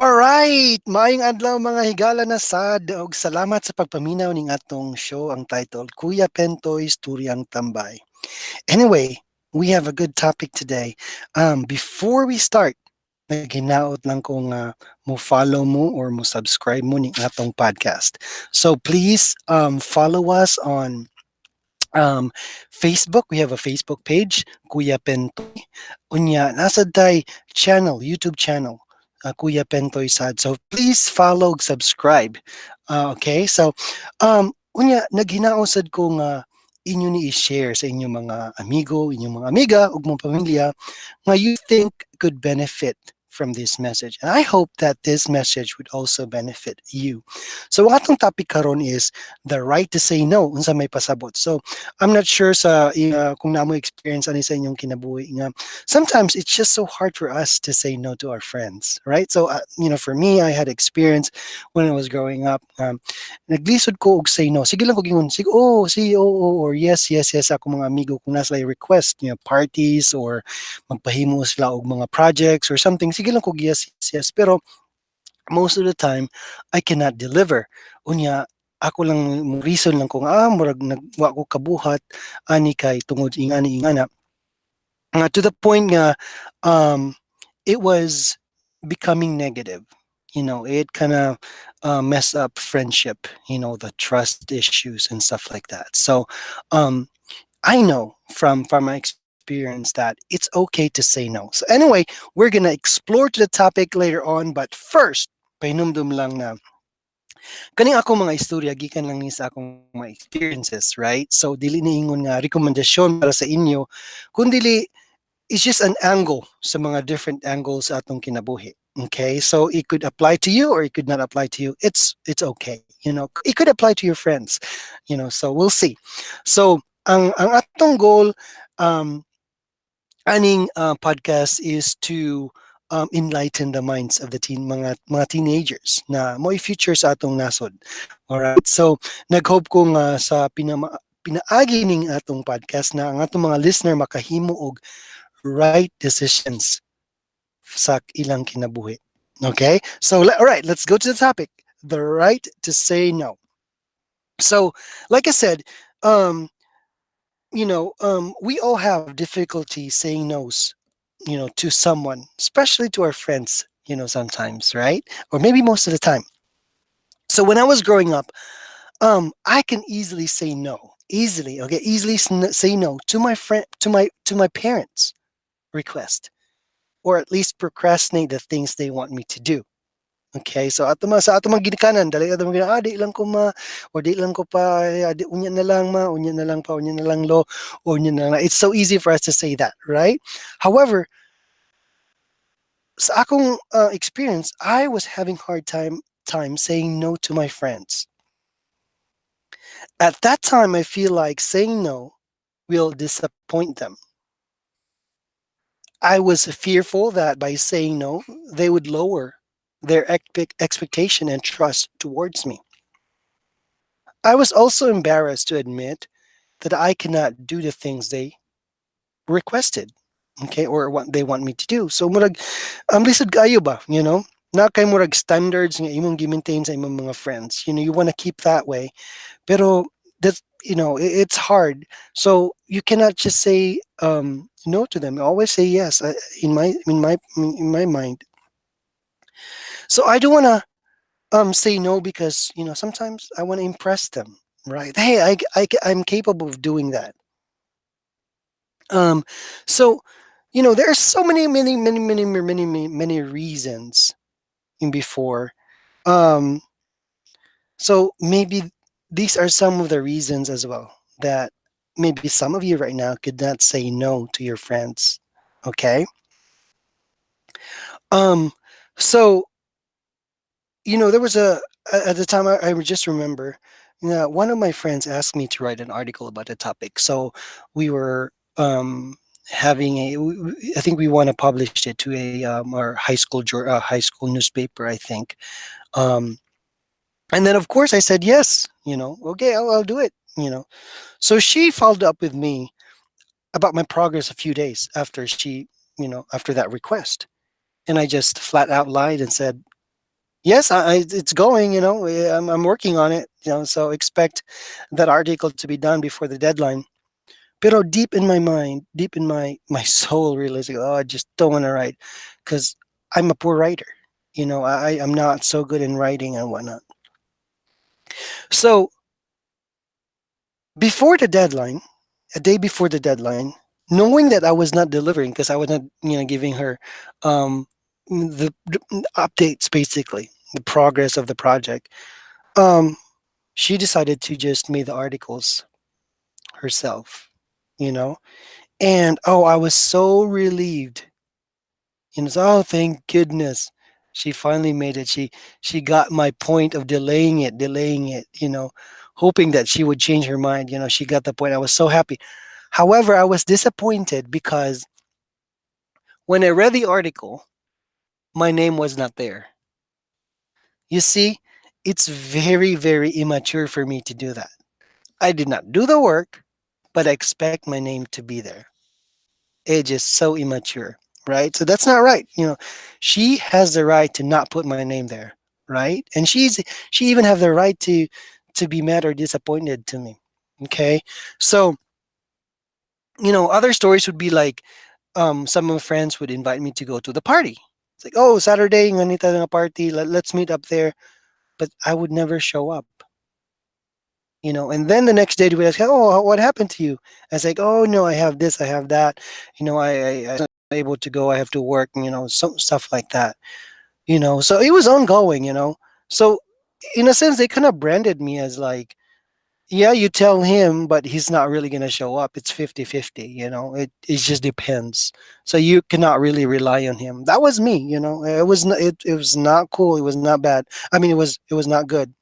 Alright, maayong adlaw mga higala na sad ug salamat sa pagpaminaw ning atong show ang title Kuya Pentoy Storyang Tambay. Anyway, we have a good topic today. Before we start, naghinaot lang kung mo follow mo or mo subscribe mo ning atong podcast. So please follow us on um, Facebook. We have a Facebook page, Kuya Pentoy. Unya, nasa tay channel, YouTube channel, Kuya Pentoy Sad. So please follow, subscribe. Okay, so unya, naghinaosad ko nga inyo ni i-share sa inyong mga amigo, inyong mga amiga, ug mga pamilya nga you think could benefit from this message. And I hope that this message would also benefit you. So ang atong topic karon is the right to say no unsa may pasabot. So I'm not sure kung namo experience ani sa inyong kinabuhi nga sometimes it's just so hard for us to say no to our friends, right? So for me I had experience when I was growing up. Naglisod ko og say no. Sige lang ko gingon. Sige, sige, or yes, yes, yes ako mga amigo kung nasa request, parties or magpahimo sila og mga projects or something. Sige lang ko yes, yes, yes. Pero most of the time I cannot deliver. Unya ako lang reason lang kung murag nagwa ko kabuhat ani kay tungod ingani ingana. To the point nga um it was becoming negative. It kind of mess up friendship, the trust issues and stuff like that. So um I know from my experience that it's okay to say no. So anyway, we're gonna explore to the topic later on, but first, pahinumdum lang na kaning ako mga istorya gikan lang ni sa akong mga experiences, right? So dili na ingon nga rekomendasyon para sa inyo, kundi it's just an angle sa mga different angles sa atong kinabuhi. Okay, so it could apply to you or it could not apply to you. It's okay. It could apply to your friends. So we'll see. So ang atong goal um aning podcast is to enlighten the minds of the mga teenagers na mo future sa atong nasod. All right. So naghope ko nga sa pinaagi ning atong podcast na ang atong mga listener makahimo og right decisions sa ilang kinabuhi. Okay? So all right, let's go to the topic. The right to say no. So, like I said, we all have difficulty saying no's, to someone, especially to our friends, sometimes, right? Or maybe most of the time. So when I was growing up, I can easily say no. Easily, okay, easily say no to my friend, to my parents' request, or at least procrastinate the things they want me to do. Okay, so sa ato mga ginikanan, dali ato mga di lang ko ma, or di lang ko pa, di, unya na lang ma, unya na lang pa, unya na lang lo, unya na lang. It's so easy for us to say that, right? However, sa akong experience, I was having hard time saying no to my friends. At that time, I feel like saying no will disappoint them. I was fearful that by saying no, they would lower their expectation and trust towards me. I was also embarrassed to admit that I cannot do the things they requested, okay, or what they want me to do. So murag lisod kayo ba, Na kay murag standards nga imong gi-maintain sa imong mga friends. You want to keep that way. Pero that's it's hard. So you cannot just say no to them. Always say yes. In my mind. So I don't want to say no because sometimes I want to impress them, right? Hey, I'm capable of doing that. Um, so there are so many reasons in before. Um, so maybe these are some of the reasons as well that maybe some of you right now could not say no to your friends. Okay. Um, so there was at the time I just remember, one of my friends asked me to write an article about a topic. So we were having I think we want to publish it to our high school newspaper, I think. Um, and then of course I said yes. Okay, I'll do it. So she followed up with me about my progress a few days after after that request, and I just flat out lied and said Yes, it's going. I'm working on it. So expect that article to be done before the deadline. Pero deep in my mind, deep in my soul, realizing, oh, I just don't want to write, because I'm a poor writer. I'm not so good in writing and whatnot. So before the deadline, a day before the deadline, knowing that I was not delivering because I was not, giving her the updates, basically the progress of the project. Um, she decided to just make the articles herself, you know, and oh, I was so relieved. Oh, thank goodness. She finally made it. She got my point of delaying it, hoping that she would change her mind. She got the point. I was so happy. However, I was disappointed because when I read the article, my name was not there. You see, it's very, very immature for me to do that. I did not do the work, but I expect my name to be there. It's just so immature, right? So that's not right. She has the right to not put my name there, right? And she even have the right to be mad or disappointed to me. Okay, so other stories would be like, some of my friends would invite me to go to the party. It's like, oh, Saturday, nganita na party, let's meet up there. But I would never show up. And then the next day they would ask, oh, what happened to you? I was like, oh no, I have this, I have that. I was not able to go. I have to work. Some stuff like that. So it was ongoing. So in a sense, they kind of branded me as like, yeah, you tell him, but he's not really going to show up. It's 50-50. It just depends. So you cannot really rely on him. That was me. It was not cool. It was not bad. I mean, it was not good.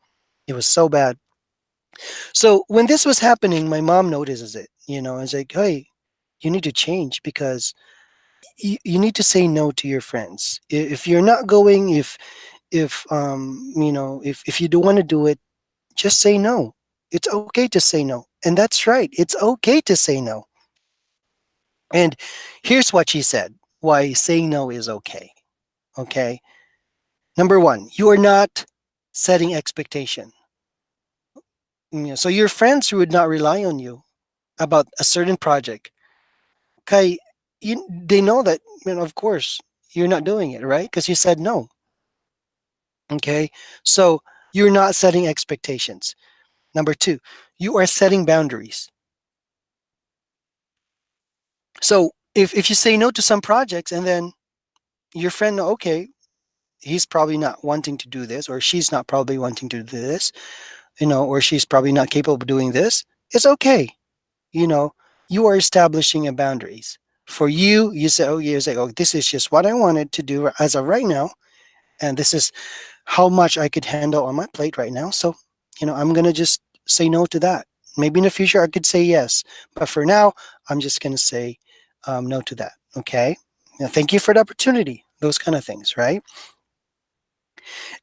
It was so bad. So when this was happening, my mom notices it. It's like, hey, you need to change because you need to say no to your friends. If you're not going, if you don't want to do it, just say no. It's okay to say no. And that's right. It's okay to say no. And here's what she said why saying no is okay. Okay. Number one, you are not setting expectation. So your friends would not rely on you about a certain project. Kai, they know that, of course, you're not doing it, right? Because you said no. Okay. So you're not setting expectations. Number two, you are setting boundaries. So if you say no to some projects and then your friend, okay, he's probably not wanting to do this, or she's not probably wanting to do this, or she's probably not capable of doing this, it's okay. You know, you are establishing a boundaries. For you say, oh, this is just what I wanted to do as of right now, and this is how much I could handle on my plate right now. So, I'm gonna just say no to that. Maybe in the future I could say yes, but for now, I'm just gonna say no to that. Okay. Now, thank you for the opportunity. Those kind of things, right?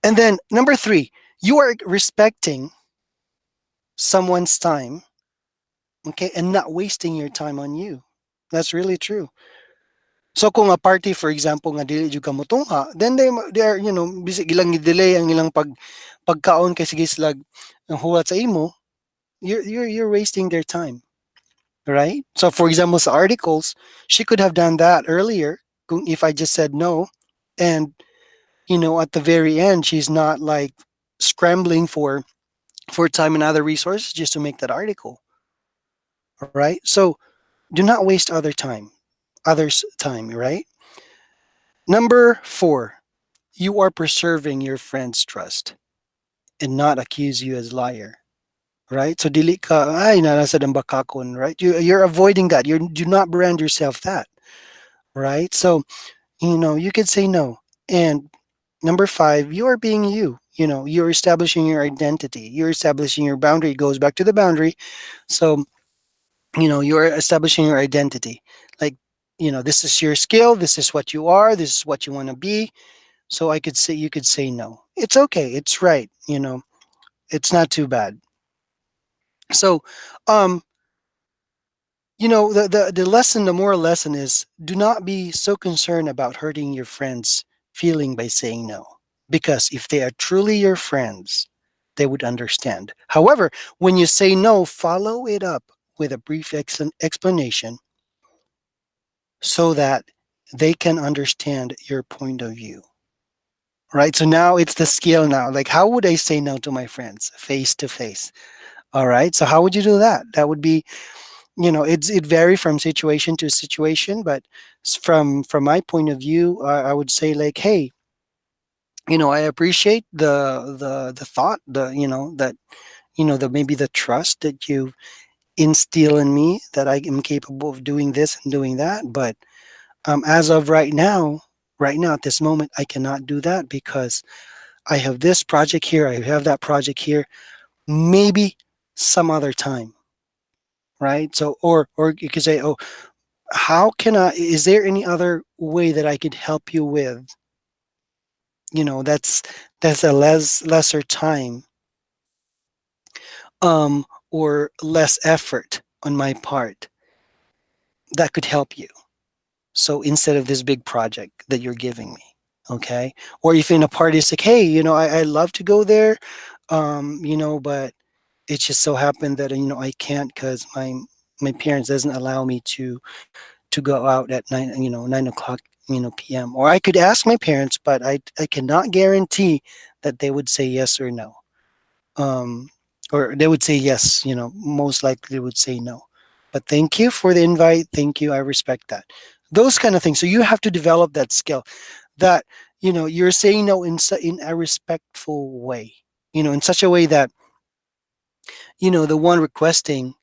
And then number three, you are respecting someone's time, okay, and not wasting your time on you. That's really true. So kung a party for example nga dili jud ka motungha, then they are, bisig ilang delay ang ilang pagkaon kay sige slag ang huwat sa imo, you're wasting their time, right? So for example sa articles, she could have done that earlier kung if I just said no, and at the very end she's not like scrambling for time and other resources just to make that article, right? So do not waste others time, right? Number four, you are preserving your friend's trust and not accuse you as liar, right? So dili ka, ay, nasa ng bakakon, right? You're avoiding that. You do not brand yourself that, right? So, you could say no. And number five, you are being you. You're establishing your identity. You're establishing your boundary. It goes back to the boundary. So, you're establishing your identity. Like, this is your skill. This is what you are. This is what you want to be. So you could say no. It's okay. It's right. It's not too bad. So, um, the lesson, the moral lesson is do not be so concerned about hurting your friends' feeling by saying no. because if they are truly your friends, they would understand. However, when you say no, follow it up with a brief explanation so that they can understand your point of view. Right. So now it's the skill now. Like, how would I say no to my friends face to face? All right. So how would you do that? That would be, it vary from situation to situation, but from my point of view, I would say like, hey, I appreciate the thought, that the maybe the trust that you instill in me that I am capable of doing this and doing that. But as of right now at this moment, I cannot do that because I have this project here, I have that project here. Maybe some other time, right? So, or you could say, oh, how can I? Is there any other way that I could help you with? That's a lesser time, or less effort on my part that could help you. So instead of this big project that you're giving me, okay? Or if in a party, it's like, hey, I love to go there, but it just so happened that I can't because my parents doesn't allow me to go out at 9 o'clock p.m. Or I could ask my parents, but I cannot guarantee that they would say yes or no. um, or they would say yes. Most likely they would say no. But thank you for the invite. Thank you. I respect that. Those kind of things. So you have to develop that skill. That you're saying no in a respectful way. In such a way that the one requesting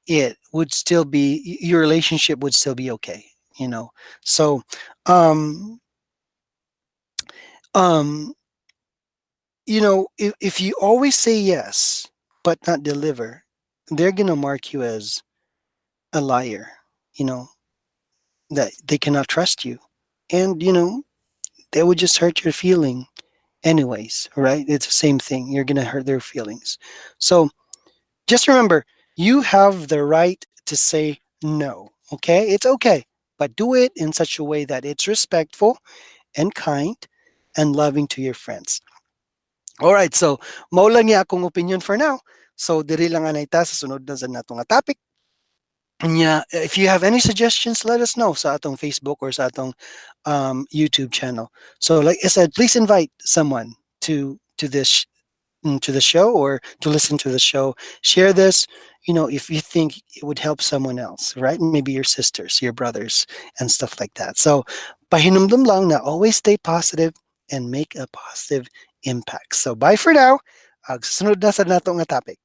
it would still be your relationship would still be okay. So um um if you always say yes but not deliver, they're gonna mark you as a liar, you know, that they cannot trust you. And, they would just hurt your feeling anyways, right? It's the same thing. You're gonna hurt their feelings. So just remember, you have the right to say no. Okay? It's okay. But do it in such a way that it's respectful and kind and loving to your friends. All right, so mao lang niya akong opinion for now. So diri lang anay ta sa sunod na sa nato nga topic. Yeah, if you have any suggestions, let us know sa atong Facebook or sa atong YouTube channel. So, like I said, please invite someone to the show or to listen to the show. Share this, if you think it would help someone else, right? Maybe your sisters, your brothers, and stuff like that. So, pahinumdum lang na always stay positive and make a positive impact. So, bye for now. Susunod na sa nato nga topic.